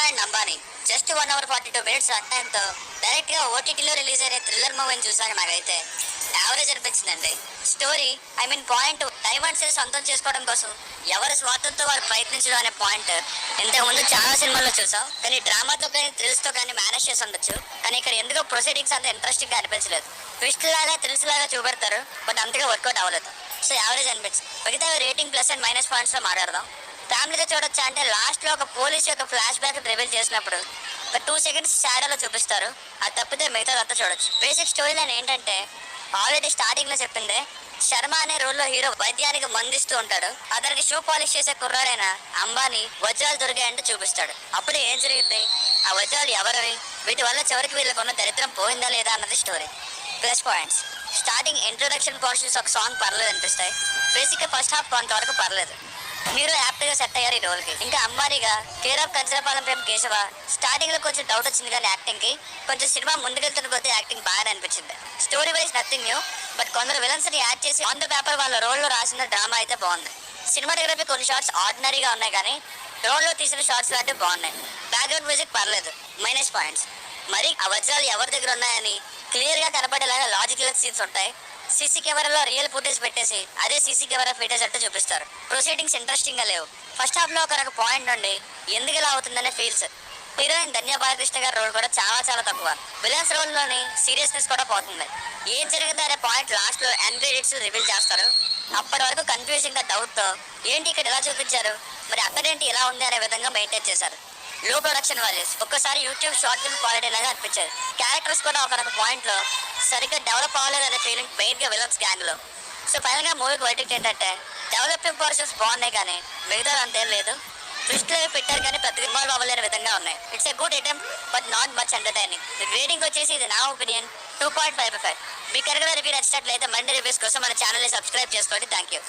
And Ambani just 1 hour 42 minutes run టైంతో direct గా ఓటీటీలో రిలీజ్ అయిన థ్రిల్లర్ మూవీని చూసాను. నాకైతే యావరేజ్ అనిపించిందండి. స్టోరీ పాయింట్ డైమండ్స్ సొంతం చేసుకోవడం కోసం ఎవరి స్వార్థంతో వారు ప్రయత్నించడం అనే పాయింట్ ఇంతకు ముందు చాలా సినిమాల్లో చూసాం. కానీ డ్రామాతో కానీ థ్రిల్స్ తో కానీ మేనేజ్ చేసి ఉండొచ్చు. కానీ ఇక్కడ ఎందుకో ప్రొసీడింగ్స్ అంత ఇంట్రెస్టింగ్ గా అనిపించలేదు. ట్విస్ట్ లాగా థ్రిల్స్ లాగా చూపెడతారు, బట్ అంతగా వర్కౌట్ అవ్వలేదు. సో యావరేజ్ అనిపించింది. మిగతా rating plus and minus points లో మాట్లాడదాం. ఫ్యామిలీతో చూడొచ్చా అంటే లాస్ట్ లో ఒక పోలీస్ యొక్క ఫ్లాష్ బ్యాక్ రివీల్ చేసినప్పుడు ఒక 2 seconds షాడోలో చూపిస్తారు. అది తప్పితే మిగతాదంతా చూడొచ్చు. బేసిక్ స్టోరీ లైన్ ఏంటంటే ఆల్రెడీ స్టార్టింగ్ లో చెప్పిందే, శర్మ అనే రోల్ లో హీరో వైద్యానికి మందిస్తూ ఉంటాడు. అతనికి షూ పాలిష్ చేసే కుర్రాడైన అంబానీ వజ్రాలు దొరికాయంటే చూపిస్తాడు. అప్పుడు ఏం జరిగింది, ఆ వజ్రాలు ఎవరివి, వీటి వల్ల చివరికి వీళ్ళకున్న దరిద్రం పోయిందా లేదా అన్నది story. Plus points, starting introduction portions ఒక సాంగ్ పర్లేదు అనిపిస్తాయి. బేసిక్ గా ఫస్ట్ హాఫ్ కొంతవరకు పర్లేదు. హీరో యాప్ట్ గా సెట్ అయ్యారు ఈ రోల్ కి. ఇంకా అంబానీగా care of Kancharapalem Prem Kesava starting లో కొంచెం డౌట్ వచ్చింది, కానీ యాక్టింగ్ కి కొంచెం సినిమా ముందుకెళ్తున్న కొద్దీ యాక్టింగ్ బాగా అనిపించింది. Story wise nothing new, but కొందరు విలన్స్ ని యాడ్ చేసి ఆన్ ద పేపర్ వాళ్ళ రోల్ లో రాసిన డ్రామా అయితే బాగుంది. సినిమాటోగ్రఫీ కొన్ని షార్ట్స్ ఆర్డినరీగా ఉన్నాయి, కానీ రోడ్ లో తీసిన షార్ట్స్ లాంటి బాగున్నాయి. బ్యాక్గ్రౌండ్ మ్యూజిక్ పర్లేదు. మైనస్ పాయింట్స్, మరి ఆ వజ్రాలు ఎవరి దగ్గర ఉన్నాయని క్లియర్ గా కనపడేలాగా లాజికల్ సీన్స్ ఉంటాయి. సీసీ కెమెరాలో రియల్ ఫుటేజ్ పెట్టేసి అదే సీసీ కెమెరా ఫుటేజ్ అంటే చూపిస్తారు. ప్రొసీడింగ్స్ ఇంట్రెస్టింగ్ గా లేవు. ఫస్ట్ హాఫ్ లో ఒక పాయింట్ నుండి ఎందుకు ఇలా అవుతుందనే ఫీల్స్. హీరోయిన్ ధన్య బాలకృష్ణ గారి రోల్ కూడా చాలా తక్కువ. విలన్స్ రోల్ లోని సీరియస్నెస్ కూడా పోతుంది. ఏం జరిగింది అనే పాయింట్ లాస్ట్ లో ఎండ్ క్రెడిట్స్ రివీల్ చేస్తారు. అప్పటి వరకు కన్ఫ్యూజింగ్ గా డౌట్ తో ఏంటి ఇక్కడ ఇలా చూపించారు, మరి అక్కడేంటి ఇలా ఉంది అనే విధంగా మెయింటైన్ చేశారు. లో ప్రొడక్షన్ వాల్యూస్, ఒక్కసారి యూట్యూబ్ షార్ట్ ఫిల్మ్ క్వాలిటీ లాగా అనిపించారు. క్యారెక్టర్స్ కూడా ఒక పాయింట్ లో సరిగ్గా డెవలప్ అవ్వలేదు అనే ఫీలింగ్ మెయిన్ గా విలన్స్ గ్యాంగ్ లో. సో ఫైనల్ గా మూవీకి వర్డిక్ట్ ఏంటంటే డెవలపింగ్ పోర్షన్స్ బాగున్నాయి, కానీ మిగతా అంతేం లేదు. ట్విస్ట్ లో పెట్టారు కానీ పెద్దగా ఇన్వాల్వ్ అవ్వలేని విధంగా ఉన్నాయి. It's a good item but not much entertaining. Rating వచ్చేసి ఇది నా ఒపీనియన్ 2.5/5. మీకు కనుక రివ్యూ నచ్చినట్లయితే మరిన్ని రివ్యూస్ కోసం మన ఛానల్ ని సబ్స్క్రైబ్ చేసుకోండి. Thank you.